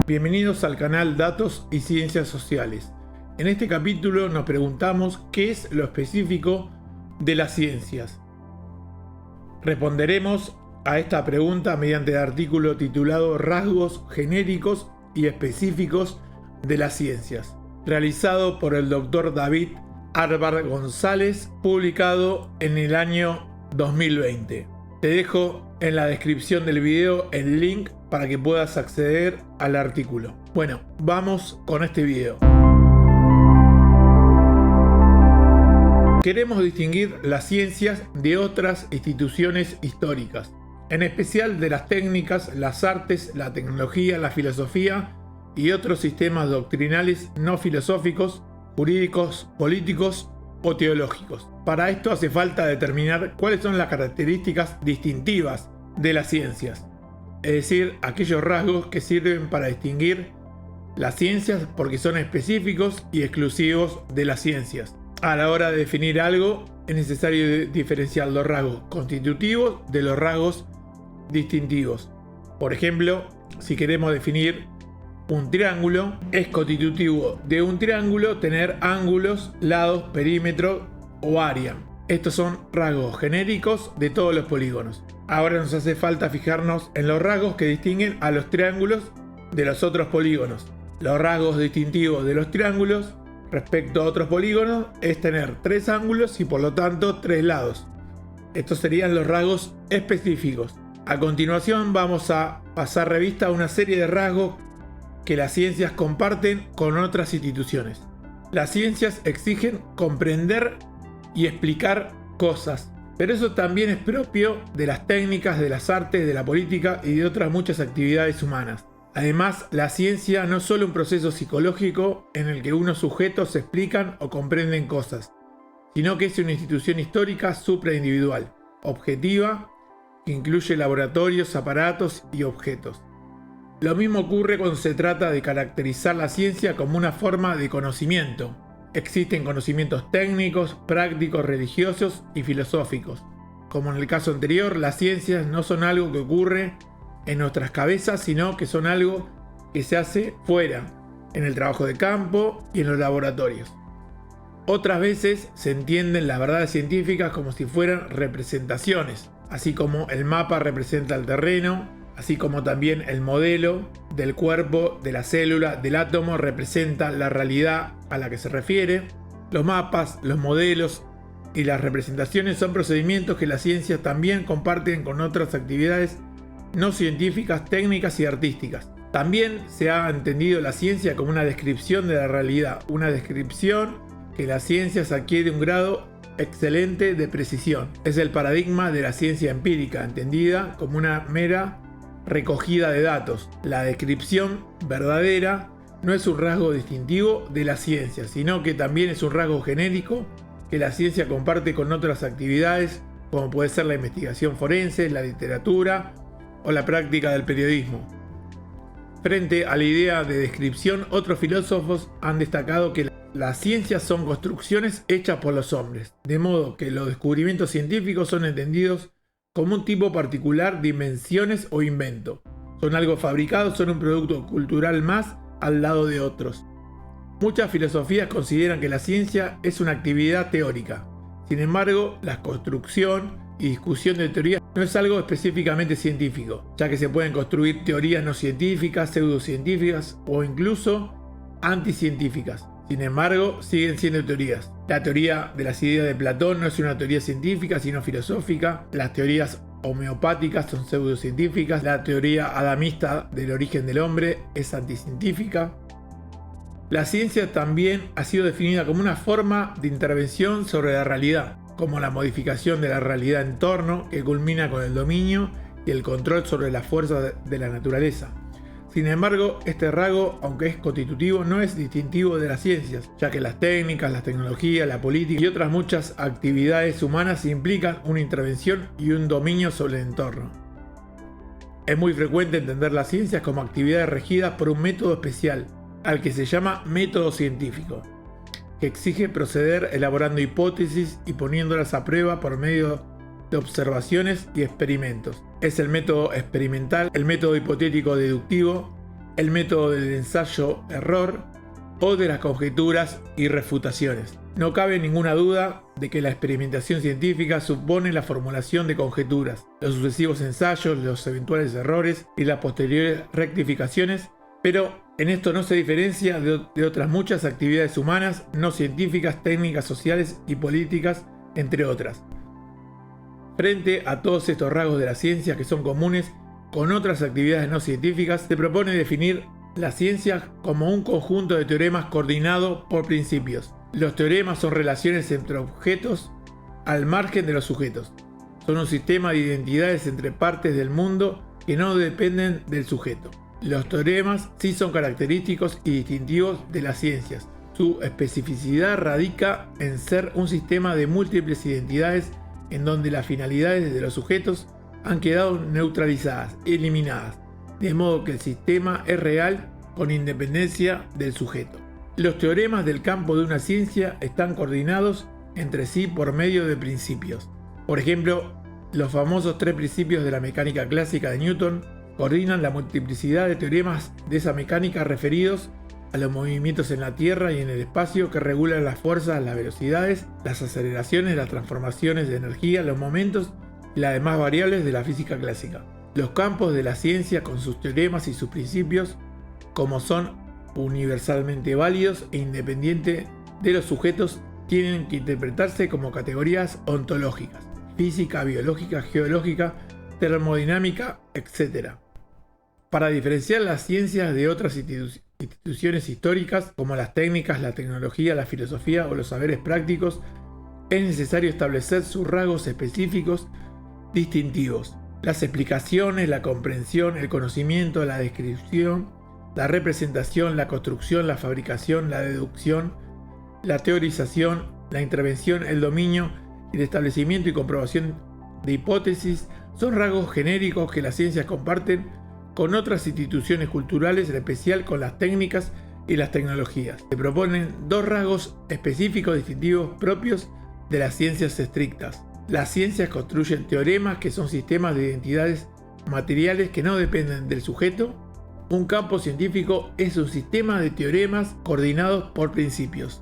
Bienvenidos al canal Datos y Ciencias Sociales. En este capítulo nos preguntamos qué es lo específico de las ciencias. Responderemos a esta pregunta mediante el artículo titulado Rasgos genéricos y específicos de las ciencias, realizado por el Dr. David Álvar González, publicado en el año 2020. Te dejo en la descripción del video el link para que puedas acceder al artículo. Bueno, vamos con este video. Queremos distinguir las ciencias de otras instituciones históricas, en especial de las técnicas, las artes, la tecnología, la filosofía y otros sistemas doctrinales no filosóficos, jurídicos, políticos o teológicos. Para esto hace falta determinar cuáles son las características distintivas de las ciencias, es decir, aquellos rasgos que sirven para distinguir las ciencias porque son específicos y exclusivos de las ciencias. A la hora de definir algo es necesario diferenciar los rasgos constitutivos de los rasgos distintivos. Por ejemplo, si queremos definir un triángulo, es constitutivo de un triángulo tener ángulos, lados, perímetro o área. Estos son rasgos genéricos de todos los polígonos. Ahora nos hace falta fijarnos en los rasgos que distinguen a los triángulos de los otros polígonos. Los rasgos distintivos de los triángulos respecto a otros polígonos es tener 3 ángulos y por lo tanto 3 lados. Estos serían los rasgos específicos. A continuación vamos a pasar revista a una serie de rasgos que las ciencias comparten con otras instituciones. Las ciencias exigen comprender y explicar cosas, pero eso también es propio de las técnicas, de las artes, de la política y de otras muchas actividades humanas. Además, la ciencia no es solo un proceso psicológico en el que unos sujetos se explican o comprenden cosas, sino que es una institución histórica supraindividual, objetiva, que incluye laboratorios, aparatos y objetos. Lo mismo ocurre cuando se trata de caracterizar la ciencia como una forma de conocimiento. Existen conocimientos técnicos, prácticos, religiosos y filosóficos. Como en el caso anterior, las ciencias no son algo que ocurre en nuestras cabezas, sino que son algo que se hace fuera, en el trabajo de campo y en los laboratorios. Otras veces se entienden las verdades científicas como si fueran representaciones, así como el mapa representa el terreno, así como también el modelo del cuerpo, de la célula, del átomo representa la realidad a la que se refiere. Los mapas, los modelos y las representaciones son procedimientos que las ciencias también comparten con otras actividades no científicas, técnicas y artísticas. También se ha entendido la ciencia como una descripción de la realidad, una descripción que las ciencias adquiere un grado excelente de precisión. Es el paradigma de la ciencia empírica, entendida como una mera recogida de datos. La descripción verdadera no es un rasgo distintivo de la ciencia, sino que también es un rasgo genérico que la ciencia comparte con otras actividades, como puede ser la investigación forense, la literatura o la práctica del periodismo. Frente a la idea de descripción, otros filósofos han destacado que las ciencias son construcciones hechas por los hombres, de modo que los descubrimientos científicos son entendidos como un tipo particular de invenciones o invento. Son algo fabricado, son un producto cultural más al lado de otros. Muchas filosofías consideran que la ciencia es una actividad teórica. Sin embargo, la construcción y discusión de teorías no es algo específicamente científico, ya que se pueden construir teorías no científicas, pseudocientíficas o incluso anticientíficas. Sin embargo, siguen siendo teorías. La teoría de las ideas de Platón no es una teoría científica, sino filosófica. Las teorías homeopáticas son pseudocientíficas. La teoría adamista del origen del hombre es anticientífica. La ciencia también ha sido definida como una forma de intervención sobre la realidad, como la modificación de la realidad en torno, que culmina con el dominio y el control sobre las fuerzas de la naturaleza. Sin embargo, este rasgo, aunque es constitutivo, no es distintivo de las ciencias, ya que las técnicas, la tecnología, la política y otras muchas actividades humanas implican una intervención y un dominio sobre el entorno. Es muy frecuente entender las ciencias como actividades regidas por un método especial, al que se llama método científico, que exige proceder elaborando hipótesis y poniéndolas a prueba por medio de observaciones y experimentos. Es el método experimental, el método hipotético deductivo el método del ensayo-error o de las conjeturas y refutaciones. No cabe ninguna duda de que la experimentación científica supone la formulación de conjeturas, los sucesivos ensayos, los eventuales errores y las posteriores rectificaciones, pero en esto no se diferencia de otras muchas actividades humanas, no científicas, técnicas, sociales y políticas, entre otras. Frente a todos estos rasgos de la ciencia que son comunes con otras actividades no científicas, se propone definir la ciencia como un conjunto de teoremas coordinado por principios. Los teoremas son relaciones entre objetos al margen de los sujetos. Son un sistema de identidades entre partes del mundo que no dependen del sujeto. Los teoremas sí son característicos y distintivos de las ciencias. Su especificidad radica en ser un sistema de múltiples identidades en donde las finalidades de los sujetos han quedado neutralizadas, eliminadas, de modo que el sistema es real con independencia del sujeto. Los teoremas del campo de una ciencia están coordinados entre sí por medio de principios. Por ejemplo, los famosos 3 principios de la mecánica clásica de Newton coordinan la multiplicidad de teoremas de esa mecánica referidos a los movimientos en la Tierra y en el espacio que regulan las fuerzas, las velocidades, las aceleraciones, las transformaciones de energía, los momentos y las demás variables de la física clásica. Los campos de la ciencia con sus teoremas y sus principios, como son universalmente válidos e independientes de los sujetos, tienen que interpretarse como categorías ontológicas: física, biológica, geológica, termodinámica, etc. Para diferenciar las ciencias de otras instituciones históricas, como las técnicas, la tecnología, la filosofía o los saberes prácticos, es necesario establecer sus rasgos específicos distintivos. Las explicaciones, la comprensión, el conocimiento, la descripción, la representación, la construcción, la fabricación, la deducción, la teorización, la intervención, el dominio, el establecimiento y comprobación de hipótesis son rasgos genéricos que las ciencias comparten con otras instituciones culturales, en especial con las técnicas y las tecnologías. Se proponen 2 rasgos específicos distintivos propios de las ciencias estrictas. Las ciencias construyen teoremas, que son sistemas de identidades materiales que no dependen del sujeto. Un campo científico es un sistema de teoremas coordinados por principios.